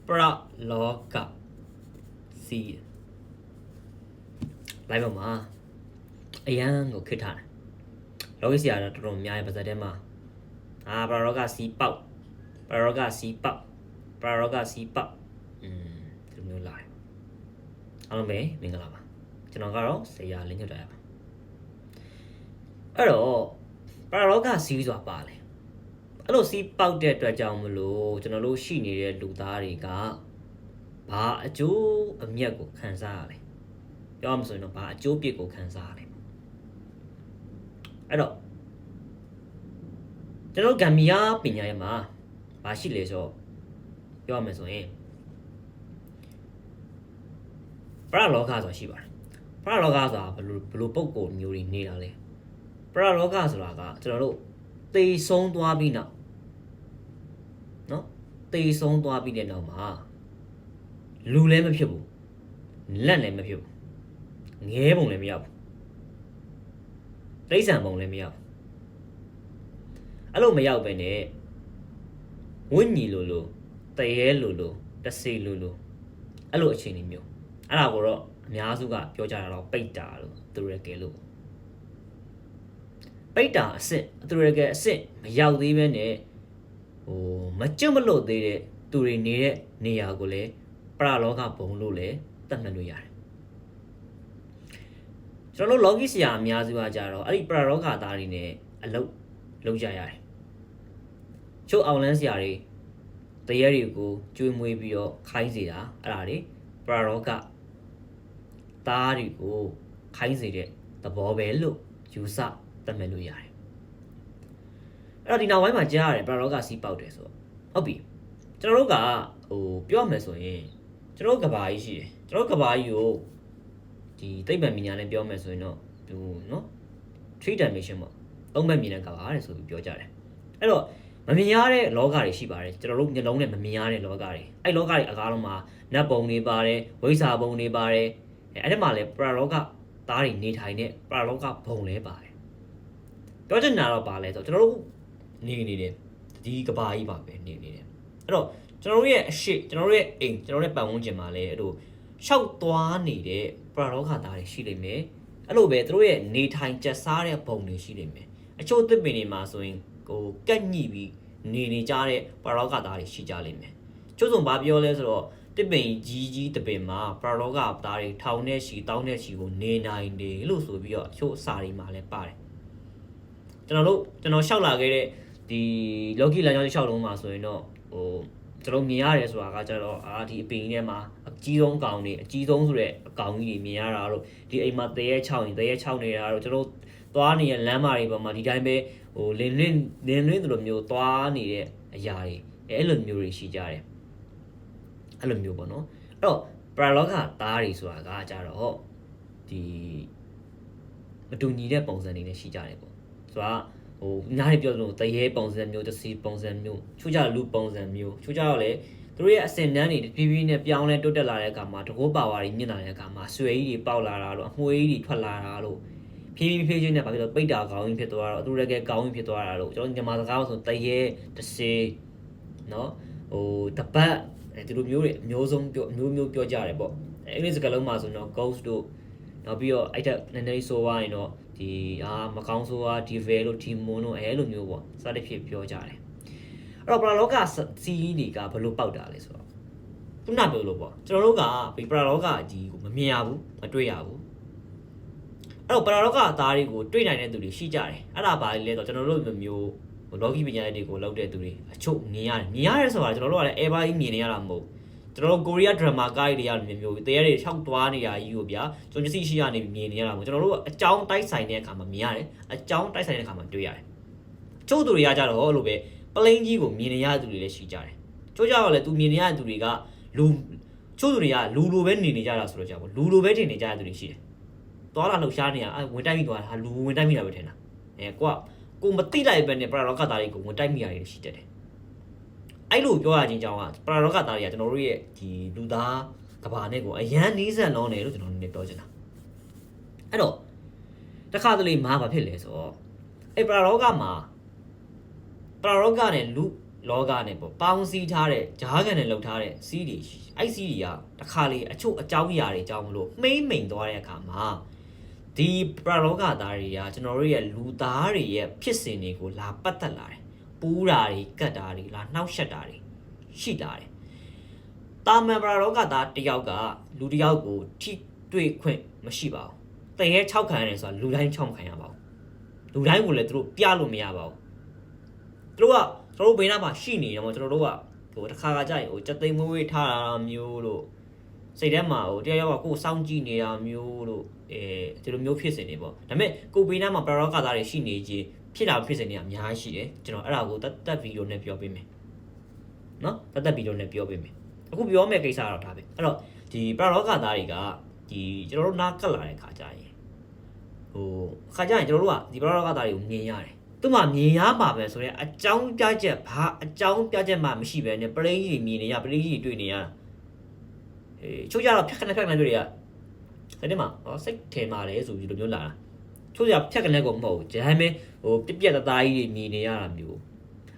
pra loga si lại vào mà ai ăn ngồi khít hả logi si à tụi mình nhai bây giờ đem mà pra loga si bạo pra loga si bạo pra loga si bạo tụi mình lại anh bé mình làm à cho nó cái đó sẽ ra lên cho đại ở đó pra loga si rồi bà nàyအဲ့လိုစီးပေါက်တဲ့အတွက်ကြောင့်မလို့ကျွန်တော်တို့ရှိနေတဲ့လူသားတွေကဘာအကျိုးအမြတ်ကိုခံစားရလဲပြောမှဆိုရင်တော့ဘာအကျိုးပြစ်ကိုခံစားရလဲအဲ့တော့ကျွန်တော်ဂမ်ဘီယာပညာရေးမှာဘာရှိလဲဆိုပြောမှဆိုရင်ပရလောကဆိုတာရှိပါတယ်ပရလောကဆိုတာဘယ်လိုပုံကိုမျိုးတွေနေတာလဲပရလောကဆိုတာကကျွန်တော်တို့သေဆုံးသွားပြီးနောက်နော်သေဆုံးသွားပြီးတဲ့နောက်မှာလူလည်းမဖြစ်ဘူးလက်လည်းမဖြစ်ဘူးငဲပုံလည်းမရဘူးတိရစ္ဆာန်ပုံလည်းမရဘူးအဲ့လိုမရောက်ပဲနဲ့ဝိညာဉ်လိုတရေလိုတစေလိုအဲ့လိုအခြေအနေမျိုးအဲ့ဒါကိုတော့အများစုကပြောကြတာတော့ပိတ်တာလို့သူတို့ရဲ့ကဲလို့ပိတ်တာအစ်စ်သူတွေကဲအစ်စ်မရောက်သေးပဲနဲ့မကျွတ်မလို့သေးတဲ့သူတွေနေတဲ့နေရာကိုလည်းပရလောကဘုံလို့လည်းသတ်မှတ်လို့ရတယ်ကျွန်တော်တို့လောကီဆရာအများစုကကြတော့အဲ့ဒီပရလောကသားတွေနဲ့အလုပ်လုပ်ကြရတယ်ချို့အောင်လန်းဆရာတွေတရေတွေကိုကျွေးမွေးပြီးတော့ခိုင်းစေတာအဲ့ဒါတွေပရလောကသားတွေကိုခိုင်းစေတဲ့သဘောပဲလို့ယူဆသတ်မှတ်လို့ရတယ်အဲ့တော့ဒီနောက်ပိုင်းမှာကြားရတယ်ပရလောကစီးပေါက်တယ်ဆိုဟုတ်ပြီကျွန်တော်တို့ကပြောမယ်ဆိုရင်ကျွန်တော်ကဘာကြီးရှိတယ်ကျွန်တော်ကဘာကြီးကိုဒီသိပ္ပံပညာနဲ့ပြောမယ်ဆိုရင်တော့သူနော် 3 dimension ပေါ့သုံးဘက်မြင်တဲ့ကဘာတဲ့ဆိုပြီးပြောကြတယ်အဲ့တော့မမြင်ရတဲ့လောကတွေရှိပါတယ်ကျွန်တော်တို့မျက်လုံးနဲ့မမြင်ရတဲ့လောကတွေအဲ့လောကတွေအကားလုံးမှာနတ်ပုံတွေပါတယ်ဝိဇ္ဇာပုံတွေပါတယ်အဲ့ဒီမှာလည်းပရလောကသားတွေနေထိုင်တဲ့ပရလောကဘုံလည်းပါတယ်ပြောချင်တာတော့ပါလဲဆိုကျွန်တော်တို့နေတယ်ဒီကဘာကြီးပါပဲနေတယ်အဲ့တော့ကျွန်တော်တို့ရဲ့အရှိကျွန်တော်တို့ရဲ့အိမ်ကျွန်တော်တို့ရဲ့ပတ်ဝန်းကျင်မှာလည်းအဲ့လိုရှောက်သွားနေတဲ့ပရလောကသားတွေရှိနေမယ်အဲ့လိုပဲသူတို့ရဲ့နေထိုင်ကျက်စားတဲ့ဘုံတွေရှိနေမယ်အချို့သစ်ပင်တွေမှာဆိုရင်ကက်ညှိပြီးနေကြတဲ့ပရလောကသားတွေရှိကြလိမ့်မယ်ချို့ဆုံးဘာပြောလဲဆိုတော့တစ်ပင်ကြီးတစ်ပင်မှာပရလောကသားတွေထောင်နဲ့ချီတောင်းနဲ့ချီကိုနေနိုင်တယ်လို့ဆိုပြီးတော့အချို့အစာတွေမှာလည်းပါတယ်ကျွန်တော်ရှောက်လာခဲ့တဲ့ဒီလောကီလမ်းကြောင်းရှောက်လုံးမှာဆိုရင်တော့ကျွန်တော်မြင်ရတယ်ဆိုတာကကျတော့ဒီအပင်ထဲမှာအကြီးဆုံးကောင်တွေအကြီးဆုံးဆိုတဲ့အကောင်ကြီးတွေမြင်ရတာတော့ဒီအိမ်မှာတရေချောင်းနေတာတော့ကျွန်တော်သွားနေတဲ့လမ်းမတွေပေါ်မှာဒီတိုင်းပဲလင်းလွင်းတို့လိုမျိုးသွားနေတဲ့အရာတွေအဲ့လိုမျိုးတွေရှိကြတယ်အဲ့လိုမျိုးပေါ့နော်အဲ့တော့ပရလောကသားတွေဆိုတာကကြတော့ဒီမတူညီတဲ့ပုံစံတွေနဲ့ရှိကြတယ်ပေါ့ဆိုတာနားရပြောလို့တရေပုံစံမျိုးတစ်စီပုံစံမျိုးချို့ကြလူပုံစံမျိုးချို့ကြတော့လေသူတို့ရဲ့အစင်တန်းတွေဖြည်းဖြည်းနဲ့ပြောင်းလဲတိုးတက်လာတဲ့အခါမှာတကောပါဝါတွေမြင့်လာတဲ့အခါမှာဆွဲကြီးတွေပေါက်လာတာလို့အမွှေးကြီးတွေထွက်လာတာလို့ဖြည်းဖြည်းချင်းနဲ့ဘာဖြစ်လို့ပိတ်တာကောင်းကြီးဖြစ်သွားတော့သူတို့လည်းကောင်းကြီးဖြစ်သွားတာလို့ကျွန်တော်မြန်မာစကားဆိုတရေတစ်စီနော်တပတ်ဒီလိုမျိုးတွေအမျိုးဆုံးမျိုးပြောကြတယ်ပေါ့အင်္ဂလိပ်စကားလုံးမှာဆိုတော့ ghost တို့နောက်ပြီးတော့အဲ့ထက်နည်းနည်းဆိုသွားရင်တော့ဒီမကောင်းဆိုတာဒီဗယ်လို့ဒီမွန်လို့အဲ့လိုမျိုးပေါ့စသဖြင့်ပြောကြတယ်အဲ့တော့ပရလောကစီးတွေကဘယ်လိုပေါက်တာလဲဆိုတော့ခုနပြောလို့ပေါ့ကျွန်တော်တို့ကဒီပရလောကကြီးကိုမမြင်ရဘူးမတွေ့ရဘူးအဲ့တော့ပရလောကသားတွေကိုတွေ့နိုင်တဲ့သူတွေရှိကြတယ်အဲ့ဒါပါလေလဲဆိုတော့ကျွန်တော်တို့မျိုးလောကီပညာရေးတွေကိုလောက်တဲ့သူတွေအချို့မြင်ရတယ်ဆိုတာကျွန်တော်တို့ကလည်း ever ကြီးမြင်နေရတာမဟုတ်ကျွန်တော်တို့ကိုရီးယားဒရမာကားတွေရမျိုးတရားတွေ၆သွားနေရကြီးကိုဗျာကျွန်တော်မျက်စိရှိရနေမြင်နေရတာမဟုတ်ကျွန်တော်တို့အကြောင်းတိုက်ဆိုင်တဲ့အခါမှာမြင်ရတယ်အကြောင်းတိုက်ဆိုင်တဲ့အခါမှာတွေ့ရတယ်ချို့သူတွေကကြတော့လို့ပဲပလိန်ကြီးကိုမြင်နေရသူတွေလည်းရှိကြတယ်ချို့ကြတော့လည်းသူမြင်နေရတဲ့သူတွေကလူချို့သူတွေကလူလိုပဲနေကြတာဆိုတော့ကြာပေါ့လူလိုပဲထင်နေကြတဲ့သူတွေရှိတယ်သွားလာလှုပ်ရှားနေရဝင်တိုက်မိသွားတာလူဝင်တိုက်မိတာပဲထင်တာကိုမသိလိုက်ပဲနဲ့ပရလောကသားတွေကိုဝင်တိုက်မိရတယ်ရှိတတ်တယ်အဲ့လိုပြောရချင်းကြောင်းကပရလောကသားတွေကကျွန်တော်တို့ရဲ့ဒီလူသားကဘာနဲ့ကိုအရန်နီးစပ်လုံးတယ်လို့ကျွန်တော်တို့ပြောချင်တာအဲ့တော့တခါတလေမှာဘာဖြစ်လဲဆိုတော့အဲ့ပရလောကမှာပရလောကနဲ့လူ လောကနဲ့ပေါ့ပေါင်းစည်းထားတဲ့ဂျားကန်နဲ့လှုပ်ထားတဲ့စီးတွေအဲ့စီးတွေကတစ်ခါလေအချို့အကြောင်းအရာတွေကြောင့်မလို့မှိမ့်မိန်သွားတဲ့အခါမှာဒီပရလောကသားတွေကကျွန်တော်တို့ရဲ့လူသားတွေရဲ့ဖြစ်စဉ်တွေကိုလာပတ်သက်လာတယ်ပူးတာတွေကတ်တာတွေလာနှောက်ယှက်တာတွေရှိလာတယ်တာမန်ပရလောကသားတယောက်ကလူတယောက်ကိုထိတွေ့ခွင့်မရှိပါဘူးတရေ6ခံရတယ်ဆိုတာလူတိုင်း6မခံရပါဘူးလူတိုင်းကိုလည်းသူတို့ပြလို့မရပါဘူးသူတို့ကကျွန်တော်တို့ဘေးနားမှာရှိနေတယ်ပေါ့ကျွန်တော်တို့ကဟိုတစ်ခါကြာရင်ဟိုစက်သိမ်းမွေးဝေးထားတာမျိုးလို့စိတ်ထဲမှာဟိုတရားရောက်ကကိုယ်စောင့်ကြည့်နေတာမျိုးလို့ဒီလိုမျိုးဖြစ်စင်နေပေါ့ဒါပေမဲ့ကိုဘေးနားမှာပရလောကသားတွေရှိနေခြင်းဖြစ်တာဖြစ်စင်နေအများကြီးရှိတယ်ကျွန်တော်အဲ့ဒါကိုတက်ဗီဒီယိုနဲ့ပြောပေးမယ်နော်တက်ဗီဒီယိုနဲ့ပြောပေးမယ်အခုပြောမယ့်ကိစ္စကတော့ဒါပဲအဲ့တော့ဒီပရလောကသားတွေကဒီကျွန်တော်တို့နားကပ်လာတဲ့ခါကြာရင်ဟိုခါကြာရင်ကျွန်တော်တို့ကဒီပရလောကသားတွေကိုမြင်ရတယ်သူ့မှာမြင်ရမှာပဲဆိုတော့အကြောင်းပြချက်ဘာအကြောင်းပြချက်မှမရှိပဲနဲ့ပရိကြီးမြင်နေရပရိကြီးတွေ့နေရတာချို့ကြတော့ဖြတ်ခနဲ့တွေ့တွေကအဲ့ဒီမှာစိတ်ထဲမှာလေဆိုပြီးလိုမျိုးလာတာချို့ကြဖြတ်ခနဲ့ကိုမဟုတ်ဘူးဒါပေမဲ့ဟိုပြက်သားကြီးတွေမြင်နေရတာမျိုး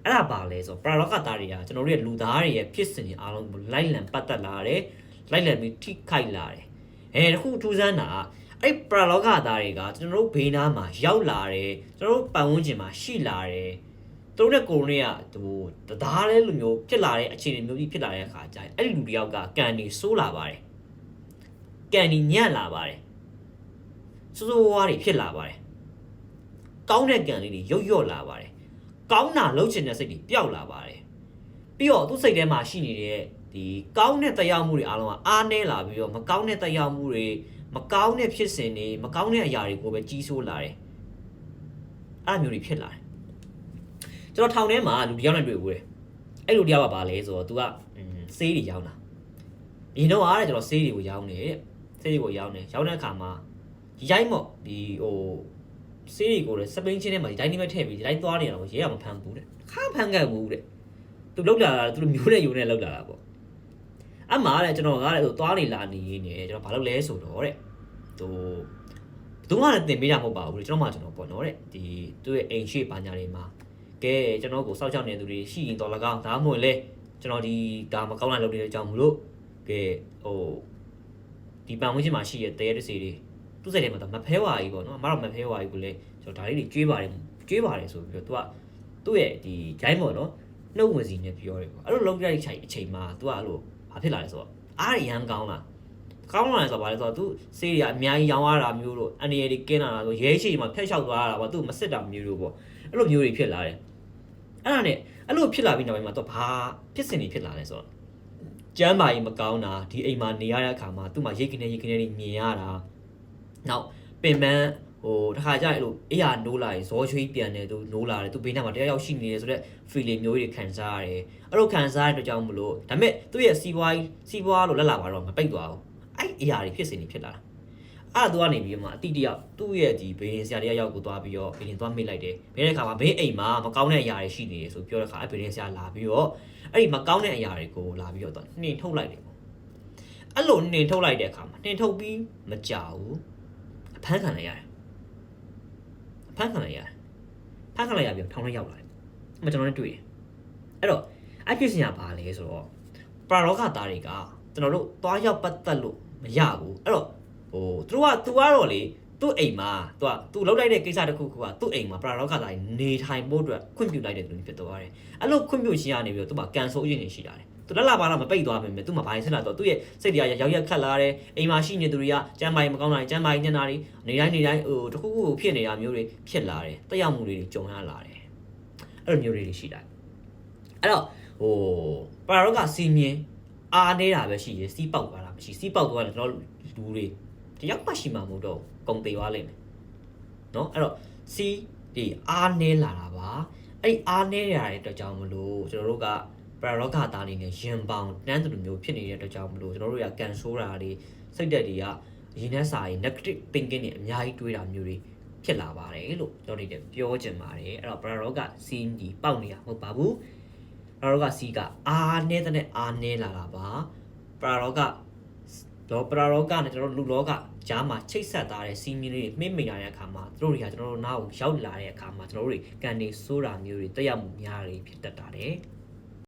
အဲ့ဒါပါလဲဆိုပရလောကသားတွေကကျွန်တော်တို့ရဲ့လူသားတွေရဲ့ဖြစ်စဉ်တွေအားလုံးလိုက်လံပတ်သက်လာတယ်လိုက်လံပြီးထိခိုက်လာတယ်တခုထူးဆန်းတာအဲ့ပရလောကသားတွေကကျွန်တော်တို့ဘေးနားမှာရောက်လာတယ်ကျွန်တော်တို့ပတ်ဝန်းကျင်မှာရှိလာတယ်သူတို့နဲ့ကိုရိုနီကဟိုတရားလဲလူမျိုးဖြစ်လာတဲ့အခြေအနေမျိုးကြီးဖြစ်လာတဲ့အခါကျရင်အဲ့ဒီလူတယောက်ကကန်နေဆိုးလာပါတယ်ကန်နေညံ့လာပါတယ်စိုးစိုးဝါးတွေဖြစ်လာပါတယ်ကောင်းတဲ့ကန်လေးတွေရုတ်ရော့လာပါတယ်ကောင်းတာလှုပ်ချင်တဲ့စိတ်တွေပျောက်လာပါတယ်ပြီးတော့သူ့စိတ်ထဲမှာရှိနေတဲ့ဒီကောင်းတဲ့တရားမှုတွေအားလုံးကအားနည်းလာပြီးတော့မကောင်းတဲ့တရားမှုတွေမကောင်းတဲ့ဖြစ်စဉ်တွေမကောင်းတဲ့အရာတွေကိုပဲကြီးစိုးလာတယ်အဲ့မျိုးတွေဖြစ်လာတယ်ကျွန်တော်ထောင်ထဲမှာလူတယောက်နဲ့တွေ့ဘူးတယ်အဲ့လူတယောက်ကဘာလဲဆိုတော့ तू ကဆေးတွေရောင်းတာဒီတော့အားတဲ့ကျွန်တော်ဆေးတွေကိုရောင်းတယ်တဲ့ဆေးတွေကိုရောင်းတယ်ရောင်းတဲ့အခါမှာရိုက်မော့ဒီဟိုဆေးတွေကိုလည်းစပိန်ချင်းထဲမှာဒီတိုင်းနေမဲ့ထည့်ပြီးဒီတိုင်းသွားနေတာကိုရဲရမဖမ်းဘူးတဲ့ခါဖမ်းခဲ့ဘူးတဲ့ तू လောက်လာတာ तू မျိုးနဲ့ယူနဲ့လောက်လာတာပေါ့အမှလည်းကျွန်တော်ကလည်းသွားနေလာနေရင်းနေကျွန်တော်ဘာလုပ်လဲဆိုတော့တဲ့ဟိုဘယ်သူမှလည်းတင်ပေးတာမဟုတ်ပါဘူးလေကျွန်တော်ပေါ့နော်တဲ့ဒီသူ့ရဲ့အိမ်ရှိပါညာတွေမှာကဲကျွန်တော်ကိုစောက်ချောက်နေသူတွေရှိရင်တော့၎င်းဒါမှမဟုတ်လေကျွန်တော်ဒီဒါမကောင်းတာလုပ်နေတဲ့အကြောင်းမလို့ကဲဟိုဒီပန်ဝင်းချင်းမှာရှိတဲ့တဲတစီတွေသူ့စိတ်ထဲမှာတော့မဖဲဝါကြီးပေါ့နော်အမတော့မဖဲဝါကြီးကိုလေကျွန်တော်ဒါလေးတွေကျွေးပါတယ်ဆိုပြီးတော့သူကသူ့ရဲ့ဒီဂျိုင်းပေါ့နော်နှုတ်ဝင်စီနဲ့ပြောတယ်ပေါ့အဲ့လိုလုံးပြတဲ့အချိန်မှာသူကအဲ့လိုဘာဖြစ်လာလဲဆိုတော့အားရမ်းကောင်းလာတယ်ဆိုတော့ဗါလဲဆိုတော့သူစေးတွေအများကြီးရောင်းရတာမျိုးလို့အန်ဒီရီကင်းလာတာဆိုရဲရှိမှဖျက်လျှောက်သွားတာပေါ့သူမစစ်တာမျိုးလို့ပေါ့အဲ့လိုမျိုးတွေဖြစ်လာတယ်အဲ့ဒါနဲ့အဲ့လိုဖြစ်လာပြီးနောက်ပိုင်းမှာတော့ဘာဖြစ်စဉ်တွေဖြစ်လာလဲဆိုတော့ကျမ်းမာရေးမကောင်းတာဒီအိမ်မှာနေရတဲ့အခါမှာသူ့မှာရိတ်ခနဲ့တွေမြင်ရတာနောက်ပင်ပန်းဟိုတခါကျရင်အဲ့လိုအေးရနိုးလာရင်ဇောချွေးပြန်တယ်သူနိုးလာတယ်သူဘေးနားမှာတယောက်ရှိနေတယ်ဆိုတော့ feeling မျိုးတွေခံစားရတယ်အဲ့လိုခံစားရတဲ့ကြောင့်မလို့ဒါပေမဲ့သူ့ရဲ့စီးပွားလို့လက်လာပါတော့မပိတ်သွားဘူးအဲ့အရာတွေဖြစ်စဉ်တွေဖြစ်လာတာအဲ့ဒါသူကနေပြီးမှအတိတယောက်သူ့ရဲ့ဒီဘေးရင်ဆရာတယောက်ကိုသွားပြီးတော့ဘေးရင်သွားမိတ်လိုက်တယ်ဘေးတဲ့ခါမှာဘေးအိမ်မှာမကောင်းတဲ့အရာတွေရှိနေတယ်ဆိုပြောတဲ့ခါအဲ့ဘေးရင်ဆရာလာပြီးတော့အဲ့ဒီမကောင်းတဲ့အရာတွေကိုလာပြီးတော့နှင်ထုတ်လိုက်တယ်ပေါ့အဲ့လိုနှင်ထုတ်လိုက်တဲ့အခါမှာနှင်ထုတ်ပြီးမကြောက်ဘူးအဖမ်းခံလိုက်ရတယ်ဖမ်းခံလိုက်ရပြီးထောင်ထဲရောက်လာတယ်။ကျွန်တော်လည်းတွေ့တယ်။အဲ့တော့အဲ့ဖြစ်စဉ်ကဘာလဲဆိုတော့ပရလောကသားတွေကကျွန်တော်တို့သွားရောက်ပတ်သက်လို့မရဘူး။အဲ့တော့ဟိုသူကတော့လေသူ့အိမ်မှာသူလောက်လိုက်တဲ့ကိစ္စတစ်ခုကသူ့အိမ်မှာပရလောကသားတွေနေထိုင်ဖို့အတွက်ခွင့်ပြုလိုက်တဲ့သူတွေဖြစ်သွားတယ်။အဲ့လိုခွင့်ပြုခြင်းကနေပြီးတော့သူ့မှာကန်ဆိုးအရင်နေရှိလာတယ်။သူလက်လာပါတော့မပိတ်သွားပါမယ်။သူ့မှာဘာရင်ဆက်လာတော့သူ့ရဲ့စိတ်တွေကရောက်ရက်ခတ်လာတယ်။အိမ်မှာရှိနေသူတွေကကျမ်းမာရေးမကောင်းတာကျမ်းမာရေးညံ့တာတွေနေတိုင်းဟိုတခုခုဖြစ်နေတာမျိုးတွေဖြစ်လာတယ်။တက်ရောက်မှုတွေကြုံရလာတယ်။အဲ့လိုမျိုးတွေရှိလာတယ်။အဲ့တော့ဟိုပရလောကစီမြင်အားနေတာပဲရှိရစီးပေါက်သွားတာမရှိစီးပေါက်သွားတယ်ကျွန်တော်လူတွေတယောက်မှရှိမှာမဟုတ်တော့ကုန်သေးသွားလိမ့်မယ်။နော်အဲ့တော့စီးဒီအားနေလာတာပါ။အဲ့အားနေရတဲ့အတွက်ကြောင့်မလို့ကျွန်တော်တို့ကပရလောကသားနေနဲ့ရင်ပေါင်တန်းတူမျိုးဖြစ်နေတဲ့အတွက်ကြောင့်မလို့ကျွန်တော်တို့ကကန်ဆိုးတာတွေစိတ်သက်တွေကအရင်နဲ့စာရင် negative thinking တွေအများကြီးတွေးတာမျိုးတွေဖြစ်လာပါတယ်လို့ကျွန်တော်တို့ပြောချင်ပါတယ်အဲ့တော့ပရလောကစီးဒီပေါက်နေတာမဟုတ်ပါဘူးပရလောကစီးကအားနေတဲ့အားနေလာတာပါပရလောကနဲ့ကျွန်တော်လူလောကကြားမှာချိတ်ဆက်ထားတဲ့စီးမြင်းလေးတွေမှိတ်မိန်လာတဲ့အခါမှာတို့တွေကကျွန်တော်တို့နားကိုရောက်လာတဲ့အခါမှာကျွန်တော်တို့တွေကန်နေဆိုးတာမျိုးတွေတက်ရောက်မှုများတွေဖြစ်တတ်တာတယ်